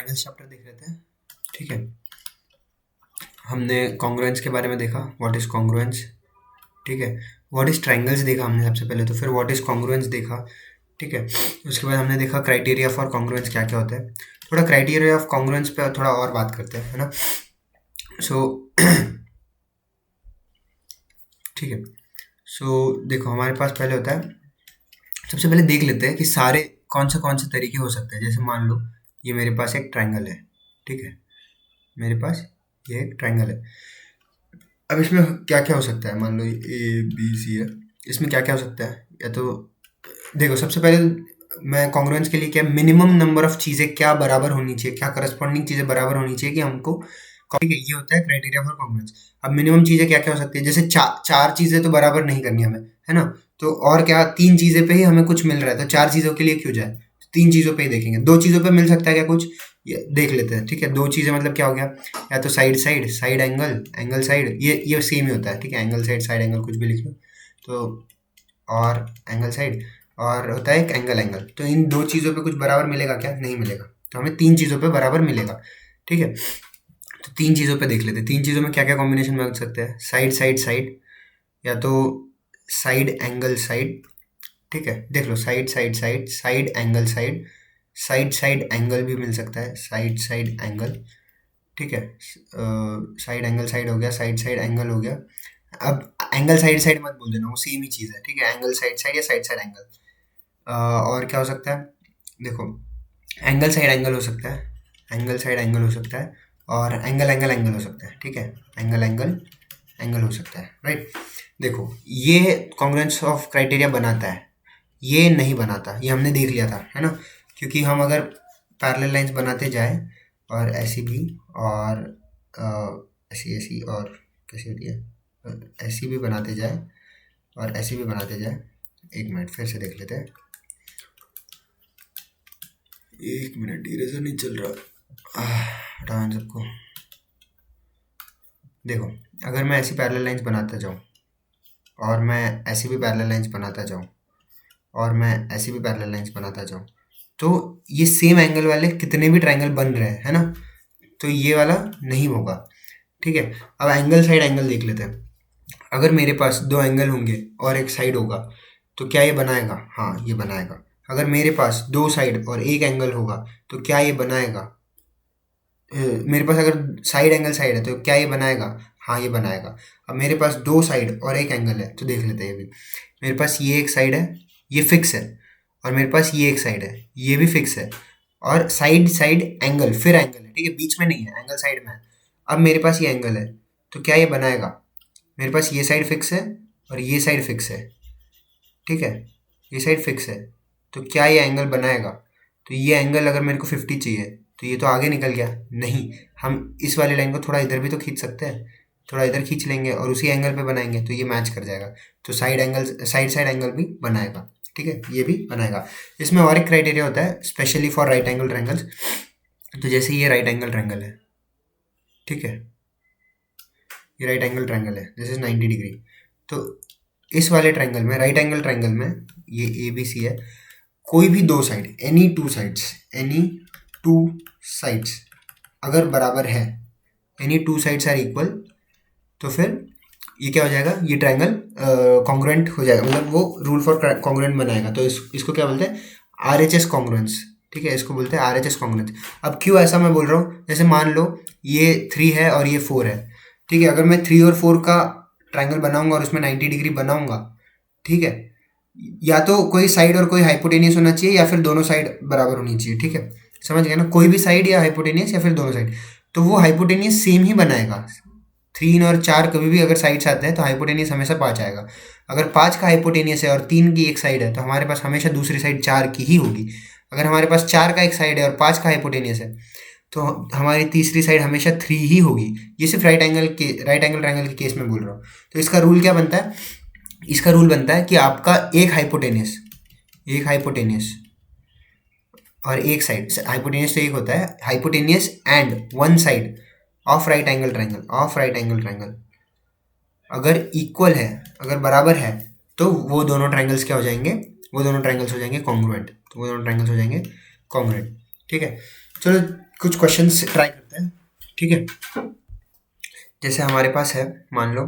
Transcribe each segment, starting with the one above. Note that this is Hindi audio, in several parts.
ट्रायंगल्स चैप्टर देख रहे थे। ठीक है, हमने कॉन्ग्रुएंस के बारे में देखा, व्हाट इज कॉन्ग्रुएंस। ठीक है, व्हाट इज ट्रायंगल्स देखा हमने सबसे पहले, तो फिर व्हाट इज कॉन्ग्रुएंस देखा। ठीक है, उसके बाद हमने देखा क्राइटेरिया फॉर कॉन्ग्रुएंस क्या क्या होता है। थोड़ा क्राइटेरिया ऑफ कॉन्ग्रुएंस पे थोड़ा और बात करते हैं, है ना। सो ठीक है, सो देखो हमारे पास पहले होता है, सबसे पहले देख लेते हैं कि सारे कौन से तरीके हो सकते हैं। जैसे मान लो ये मेरे पास एक ट्रायंगल है। ठीक है, मेरे पास ये एक ट्रायंगल है। अब इसमें क्या क्या हो सकता है, मान लो ए बी सी है, इसमें क्या क्या हो सकता है। या तो देखो सबसे पहले मैं कॉन्ग्रुएंस के लिए क्या, मिनिमम नंबर ऑफ चीज़ें क्या बराबर होनी चाहिए, क्या करस्पॉन्डिंग चीज़ें बराबर होनी चाहिए कि हमको। ठीक है, ये होता है क्राइटेरिया फॉर कॉन्ग्रुएंस। अब मिनिमम चीज़ें क्या क्या हो सकती है, जैसे चार चीज़ें तो बराबर नहीं करनी हमें, है ना। तो और क्या, तीन चीज़ें पे ही हमें कुछ मिल रहा है, तो चार चीज़ों के लिए क्यों जाए, तीन चीज़ों पे ही देखेंगे। दो चीज़ों पे मिल सकता है क्या कुछ, ये देख लेते हैं। ठीक है, दो चीज़ें मतलब क्या हो गया, या तो side side, side angle, angle side, ये सेम ही होता है। ठीक है, एंगल साइड, साइड एंगल कुछ भी लिख लो तो, और एंगल साइड, और होता है एक एंगल एंगल। तो इन दो चीज़ों पे कुछ बराबर मिलेगा क्या, नहीं मिलेगा। तो हमें तीन चीज़ों पे बराबर मिलेगा। ठीक है, तो तीन चीज़ों पे देख लेते हैं, तीन चीज़ों में क्या क्या कॉम्बिनेशन बन सकते हैं। साइड साइड साइड, या तो साइड एंगल साइड। ठीक है, देख लो side side side, side angle side, side side angle भी मिल सकता है, साइड साइड एंगल। ठीक है, साइड एंगल साइड हो गया, साइड साइड एंगल हो गया। अब एंगल साइड साइड मत बोल देना, वो सेम ही चीज़ है। ठीक है, एंगल साइड साइड या साइड साइड एंगल। और क्या हो सकता है, देखो एंगल साइड एंगल हो सकता है, एंगल साइड एंगल हो सकता है, और एंगल एंगल एंगल हो सकता है। ठीक है, एंगल एंगल एंगल हो सकता है, राइट। देखो ये कॉन्ग्रुएंस ऑफ क्राइटेरिया बनाता है, ये नहीं बनाता, ये हमने देख लिया था, है ना। क्योंकि हम अगर पैरेलल लाइंस बनाते जाए, और ऐसी भी, और ऐसी ऐसी, और कैसी होती है, ऐसी भी बनाते जाए और ऐसी भी बनाते जाए। एक मिनट फिर से देख लेते हैं, एक मिनट, इरेजर नहीं चल रहा, हटाओ इन सबको। देखो अगर मैं ऐसी पैरेलल लाइंस बनाता जाऊँ, और मैं ऐसी भी पैरेलल लाइंस बनाता जाऊँ, और मैं ऐसी भी पैरेलल लाइंस बनाता जाऊँ, तो ये सेम एंगल वाले कितने भी ट्रायंगल बन रहे हैं, है ना। तो ये वाला नहीं होगा। ठीक है, अब एंगल साइड एंगल देख लेते हैं। अगर मेरे पास दो एंगल होंगे और एक साइड होगा, तो क्या ये बनाएगा, हाँ ये बनाएगा। अगर मेरे पास दो साइड और एक एंगल होगा, तो क्या ये बनाएगा। मेरे पास अगर साइड एंगल साइड है, तो क्या ये बनाएगा, हाँ ये बनाएगा। अब मेरे पास दो साइड और एक एंगल है, तो देख लेते हैं ये भी। मेरे पास ये एक साइड है, ये फिक्स है, और मेरे पास ये एक साइड है, ये भी फिक्स है, और साइड साइड एंगल, फिर एंगल है। ठीक है, बीच में नहीं है, एंगल साइड में है। अब मेरे पास ये एंगल है, तो क्या ये बनाएगा। मेरे पास ये साइड फिक्स है और ये साइड फिक्स है। ठीक है, ये साइड फिक्स है, तो क्या ये एंगल बनाएगा। तो ये एंगल अगर मेरे को 50 चाहिए, तो ये तो आगे निकल गया, नहीं। हम इस वाली लाइन को थोड़ा इधर भी तो खींच सकते हैं, थोड़ा इधर खींच लेंगे और उसी एंगल पे बनाएंगे, तो ये मैच कर जाएगा। तो side angle, side side angle भी बनाएगा। ठीक है, ये भी बनाएगा। इसमें और एक क्राइटेरिया होता है specially for right angle triangles. तो जैसे ये राइट एंगल ट्रायंगल है, ठीक है, ये राइट एंगल ट्रायंगल है, दिस इज 90 डिग्री। तो इस वाले ट्रायंगल में, राइट एंगल ट्रायंगल में, ये ए बी सी है, कोई भी दो side, any two sides, any two sides अगर बराबर है, any two sides are equal, तो फिर ये क्या हो जाएगा, ये ट्रायंगल कॉन्ग्रुएंट हो जाएगा, मतलब वो रूल फॉर कॉन्ग्रुएंट बनाएगा। तो इसको क्या बोलते हैं, आर एच एस कॉन्ग्रुएंस। ठीक है, इसको बोलते हैं आर एच एस कॉन्ग्रुएंस। अब क्यों ऐसा मैं बोल रहा हूँ, जैसे मान लो ये 3 है और ये 4 है। ठीक है, अगर मैं 3 और 4 का ट्रायंगल बनाऊंगा और उसमें 90 डिग्री बनाऊंगा, ठीक है, या तो कोई साइड और कोई हाइपोटेनियस होना चाहिए, या फिर दोनों साइड बराबर होनी चाहिए। ठीक है, समझ गए ना, कोई भी साइड या हाइपोटेनियस या फिर दोनों साइड। तो वो हाइपोटेनियस सेम ही बनाएगा। 3 और 4 कभी भी अगर साइड्स आते हैं, तो हाइपोटेनियस हमेशा 5 आएगा। अगर 5 का हाइपोटेनियस है और 3 की एक साइड है, तो हमारे पास हमेशा दूसरी साइड 4 की ही होगी। अगर हमारे पास 4 का एक साइड है और 5 का हाइपोटेनियस है, तो हमारी तीसरी साइड हमेशा 3 ही होगी। ये सिर्फ राइट एंगल ट्रायंगल के केस में बोल रहा हूँ। तो इसका रूल क्या बनता है, इसका रूल बनता है कि आपका एक हाइपोटेनियस और एक साइड, हाइपोटेनियस तो एक होता है, hypotenuse and one side of right angle triangle अगर इक्वल है, अगर बराबर है, तो वो दोनों ट्रायंगल्स क्या हो जाएंगे, वो दोनों ट्रायंगल्स हो जाएंगे कॉन्ग्रुएंट। तो वो दोनों ट्रायंगल्स हो जाएंगे कॉन्ग्रुएंट। ठीक है, चलो कुछ क्वेश्चंस ट्राई करते हैं, ठीक है। जैसे हमारे पास है, मान लो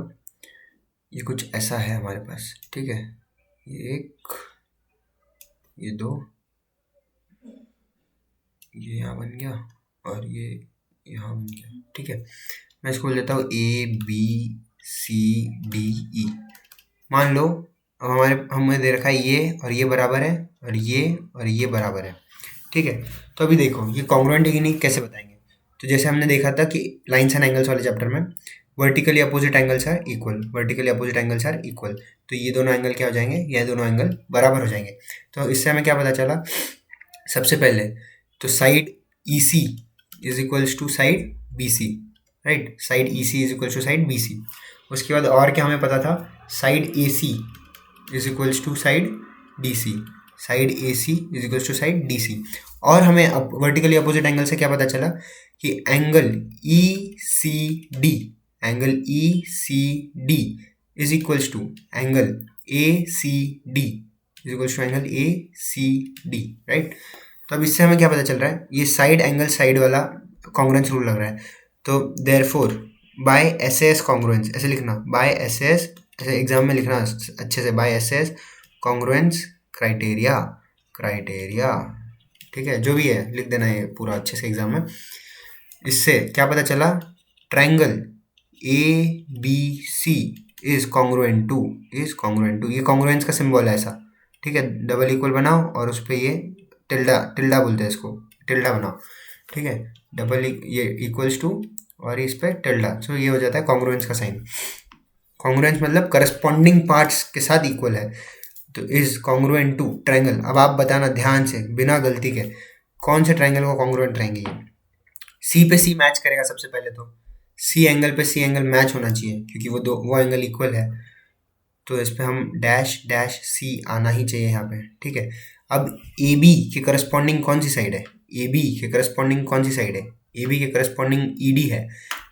ये कुछ ऐसा है हमारे पास, ठीक है। ये एक, ये दो, ये यहाँ बन गया और ये यहाँ बन गया, ठीक है। मैं इसको लेता हूँ ए बी सी डी ई। मान लो अब हमें दे रखा है ये और ये बराबर है और ये बराबर है, ठीक है। तो अभी देखो ये कॉन्ग्रुएंट है कि नहीं, कैसे बताएंगे। तो जैसे हमने देखा था कि लाइन्स एंड एंगल्स वाले चैप्टर में vertically opposite angles are equal, vertically opposite angles are equal. तो ये दोनों एंगल क्या हो जाएंगे, ये दोनों एंगल बराबर हो जाएंगे। तो इससे हमें क्या पता चला, सबसे पहले तो side E C is equals to side B C, right. Side E C is equals to side B C. उसके बाद और क्या हमें पता था, side A C is equals to side D C, side A C is equals to side D C. और हमें अब वर्टिकली अपोजिट एंगल से क्या पता चला कि angle E C D, angle E C D is equals to angle A C D is equals to angle A C D, right. तो अब इससे हमें क्या पता चल रहा है, ये साइड एंगल साइड वाला कॉन्ग्रुएंस रूल लग रहा है। तो therefore by S S congruence, ऐसे लिखना बाय एस एस, ऐसे एग्जाम में लिखना अच्छे से, by S S congruence criteria, criteria, ठीक है। जो भी है लिख देना ये पूरा अच्छे से एग्जाम में। इससे क्या पता चला, triangle A B C is congruent to, is congruent to, ये कॉन्ग्रुएंस का सिंबल है ऐसा, ठीक है। डबल इक्वल बनाओ और उस पर ये टिल्डा, टिल्डा बोलते हैं इसको, टिल्डा बनाओ, ठीक है। डबल ये इक्वल्स टू और इस पर टिल्डा, सो ये हो जाता है कॉन्ग्रुएंस का साइन। कॉन्ग्रुएंस मतलब करस्पॉन्डिंग पार्ट्स के साथ इक्वल है। तो इज कॉन्ग्रुएंट टू ट्रायंगल। अब आप बताना ध्यान से बिना गलती के, कौन से ट्रायंगल को कॉन्ग्रुएंट रहेंगे ये। सी पे सी मैच करेगा सबसे पहले, तो सी एंगल पे सी एंगल मैच होना चाहिए क्योंकि वो एंगल इक्वल है। तो इस पर हम डैश डैश सी आना ही चाहिए यहाँ पे, ठीक है। अब ए बी के करस्पॉन्डिंग कौन सी साइड है, ए बी के करस्पॉन्डिंग कौन सी साइड है, ए बी के करस्पॉन्डिंग ई डी है।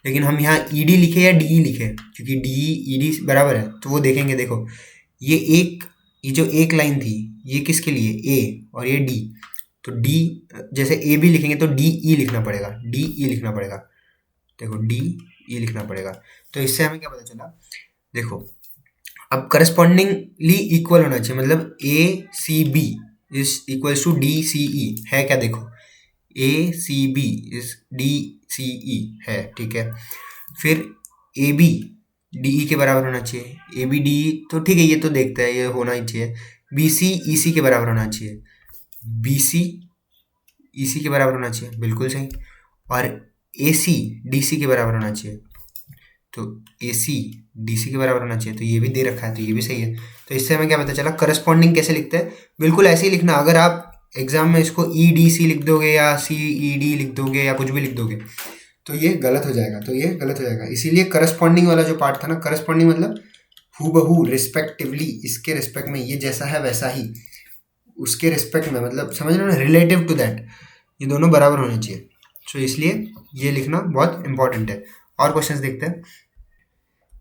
लेकिन हम यहाँ ई डी लिखे या डी ई लिखे, क्योंकि डी ई डी बराबर है तो वो देखेंगे। देखो ये जो एक लाइन थी ये किसके लिए, ए, और ये डी। तो डी, जैसे ए बी लिखेंगे तो डी ई लिखना पड़ेगा, डी ई लिखना पड़ेगा, देखो डी ई लिखना पड़ेगा। तो इससे हमें क्या पता चला, देखो अब करस्पॉन्डिंगली इक्वल होना चाहिए, मतलब A C B is equals to D C E है क्या, देखो A C B is D C E है, ठीक है। फिर ए बी डी ई के बराबर होना चाहिए, ए बी डी ई तो ठीक है, ये तो देखते हैं, ये होना ही चाहिए। बी सी ई सी के बराबर होना चाहिए, बी सी ई सी के बराबर होना चाहिए, बिल्कुल सही। और ए सी डी सी के बराबर होना चाहिए, तो ए सी डी सी के बराबर होना चाहिए, तो ये भी दे रखा है तो ये भी सही है। तो इससे हमें क्या पता चला, करस्पॉन्डिंग कैसे लिखते हैं, बिल्कुल ऐसे ही लिखना। अगर आप एग्जाम में इसको ई डी सी लिख दोगे या सी ई डी लिख दोगे या कुछ भी लिख दोगे तो ये गलत हो जाएगा, तो ये गलत हो जाएगा। इसीलिए करस्पॉन्डिंग वाला जो पार्ट था ना, करस्पॉन्डिंग मतलब हूबहू रिस्पेक्टिवली, इसके रिस्पेक्ट में ये जैसा है वैसा ही उसके रिस्पेक्ट में, मतलब समझ रहे हो ना, रिलेटिव टू दैट, ये दोनों बराबर होने चाहिए। तो इसलिए ये लिखना बहुत इंपॉर्टेंट है। और क्वेश्चंस देखते हैं।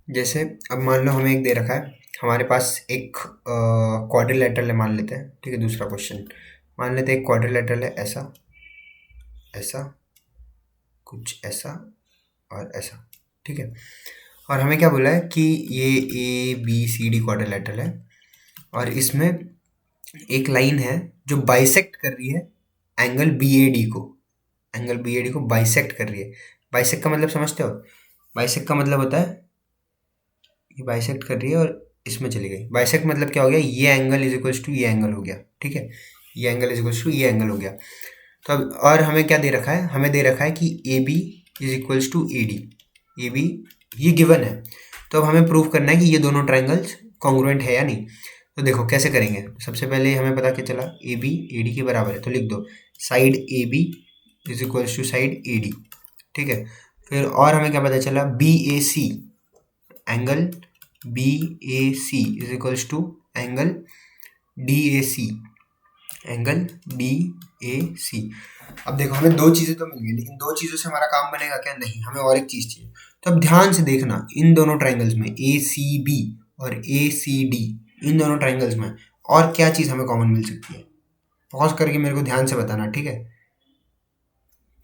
जैसे अब मान लो हमें एक दे रखा है, हमारे पास एक क्वाड्रिलेटरल है मान लेते हैं, ठीक है। दूसरा क्वेश्चन मान लेते हैं, एक क्वाड्रिलेटरल है, ऐसा ऐसा कुछ ऐसा और ऐसा, ठीक है। और हमें क्या बोला है कि ये A B C D quadrilateral है और इसमें एक लाइन है जो बाइसेक्ट कर रही है एंगल बी ए डी को, एंगल बी ए डी को बाइसेक्ट कर रही है। बाइसेक्ट का मतलब समझते हो, बाइसेक्ट का मतलब होता है ये बाइसेक्ट कर रही है और इसमें चली गई। बाइसेक्ट मतलब क्या हो गया, ये एंगल इज इक्वल्स टू ये एंगल हो गया, ठीक है। ये एंगल इज इक्वल्स टू ये एंगल हो गया। तो अब और हमें क्या दे रखा है, हमें दे रखा है कि A B is equals to A D, A B ये गिवन है। तो अब हमें प्रूव करना है कि ये दोनों ट्राइंगल्स कॉन्ग्रुएंट है या नहीं। तो देखो कैसे करेंगे, सबसे पहले हमें पता क्या चला, ए बी ए डी के बराबर है, तो लिख दो side A B is equals to side A D, ठीक है। फिर और हमें क्या पता चला, B A C, angle B A C is equals to angle D A C, angle D A C. अब देखो हमें दो चीज़ें तो मिल गई, लेकिन दो चीज़ों से हमारा काम बनेगा क्या, नहीं, हमें और एक चीज़ चाहिए। तो अब ध्यान से देखना, इन दोनों ट्राइंगल्स में ए सी बी और ए सी डी, इन दोनों ट्राइंगल्स में और क्या चीज़ हमें कॉमन मिल सकती है, पॉज करके मेरे को ध्यान से बताना, ठीक है।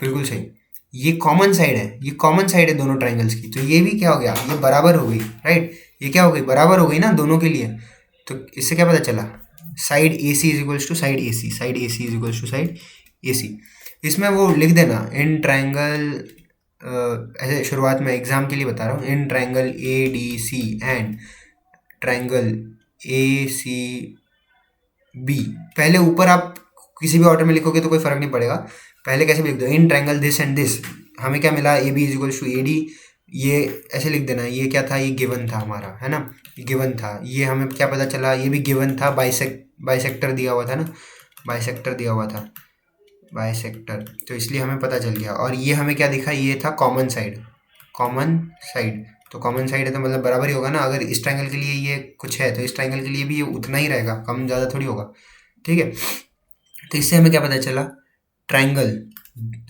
बिल्कुल सही। ये कॉमन साइड है, ये कॉमन साइड है दोनों ट्राइंगल्स की, तो ये भी क्या हो गया, ये बराबर हो गई, राइट। ये क्या हो गई, बराबर हो गई ना दोनों के लिए। तो इससे क्या पता चला, side A C is equals to side A C, side A C is equals to side A C. इसमें वो लिख देना इन ट्राइंगल, ऐसे शुरुआत में एग्जाम के लिए बता रहा हूँ, in triangle A D C and triangle A C B. पहले ऊपर आप किसी भी ऑर्डर में लिखोगे तो कोई फर्क नहीं पड़ेगा, पहले कैसे भी लिख दो, in triangle this and this. हमें क्या मिला, A B is equal to A D, ये ऐसे लिख देना, ये क्या था, ये गिवन था हमारा, है ना, गिवन था। ये हमें क्या पता चला, ये भी गिवन था, बाइसेक्टर दिया हुआ था ना, बाइसेक्टर दिया हुआ था, बाइसेक्टर, तो इसलिए हमें पता चल गया। और ये हमें क्या दिखा, ये था कॉमन साइड, कॉमन साइड। तो कॉमन साइड है तो मतलब बराबर ही होगा ना, अगर इस ट्रायंगल के लिए ये कुछ है तो इस ट्रायंगल के लिए भी ये उतना ही रहेगा, कम ज़्यादा थोड़ी होगा, ठीक है। तो इससे हमें क्या पता चला, triangle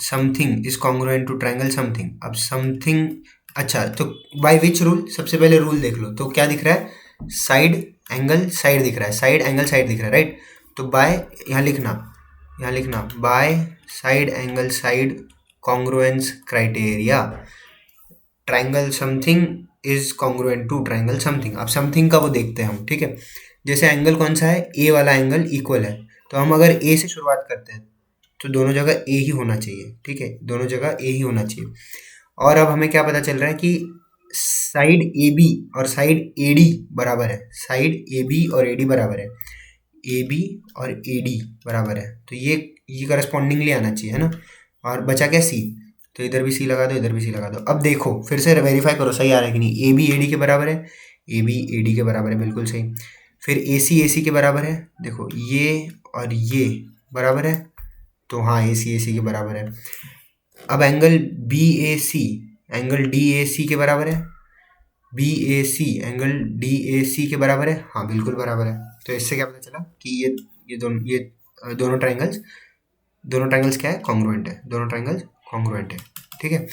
something is congruent to triangle something. अब समथिंग, अच्छा तो बाय विच रूल, सबसे पहले रूल देख लो, तो क्या दिख रहा है, साइड एंगल साइड दिख रहा है, साइड एंगल साइड दिख रहा है, राइट। तो बाय, यहाँ लिखना by side angle side congruence criteria, triangle something is congruent to triangle something. अब समथिंग का वो देखते हैं हम, ठीक है। जैसे एंगल कौन सा है, ए वाला एंगल इक्वल है, तो हम अगर ए से शुरुआत करते हैं तो दोनों जगह ए ही होना चाहिए, ठीक है, दोनों जगह ए ही होना चाहिए। और अब हमें क्या पता चल रहा है कि साइड ए बी और साइड ए डी बराबर है, साइड ए बी और ए डी बराबर है, ए बी और ए डी बराबर है, तो ये करस्पॉन्डिंगली आना चाहिए, है ना। और बचा क्या, सी, तो इधर भी सी लगा दो, इधर भी सी लगा दो। अब देखो फिर से वेरीफाई करो सही आ रहा है कि नहीं, ए बी ए डी के बराबर है, ए बी ए डी के बराबर है, बिल्कुल सही। फिर ए सी के बराबर है, देखो ये और ये बराबर है, तो हाँ ए सी के बराबर है। अब angle B A C, angle D A C के बराबर है, B A C angle D A C के बराबर है, हाँ बिल्कुल बराबर है। तो इससे क्या पता चला कि ये दोनों ट्राइंगल्स क्या है, कॉन्ग्रुएंट है, दोनों ट्राइंगल्स कॉन्ग्रुएंट है, ठीक है।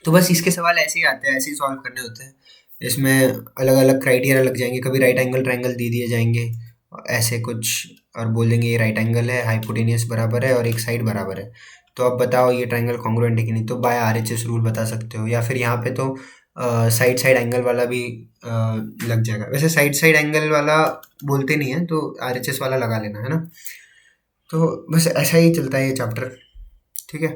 तो बस इसके सवाल ऐसे ही आते हैं, ऐसे ही सॉल्व करने होते हैं। इसमें अलग अलग क्राइटेरिया लग जाएंगे, कभी राइट एंगल ट्राइंगल दे दिए जाएंगे ऐसे कुछ, और बोल देंगे ये राइट एंगल है, हाइपोटेनियस बराबर है और एक साइड बराबर है, तो अब बताओ ये ट्राइंगल कॉन्ग्रुएंट है कि नहीं। तो बाय आरएचएस रूल बता सकते हो, या फिर यहाँ पे तो साइड साइड एंगल वाला भी लग जाएगा। वैसे साइड साइड एंगल वाला बोलते नहीं है, तो आरएचएस वाला लगा लेना, है ना। तो बस ऐसा ही चलता है ये चैप्टर, ठीक है।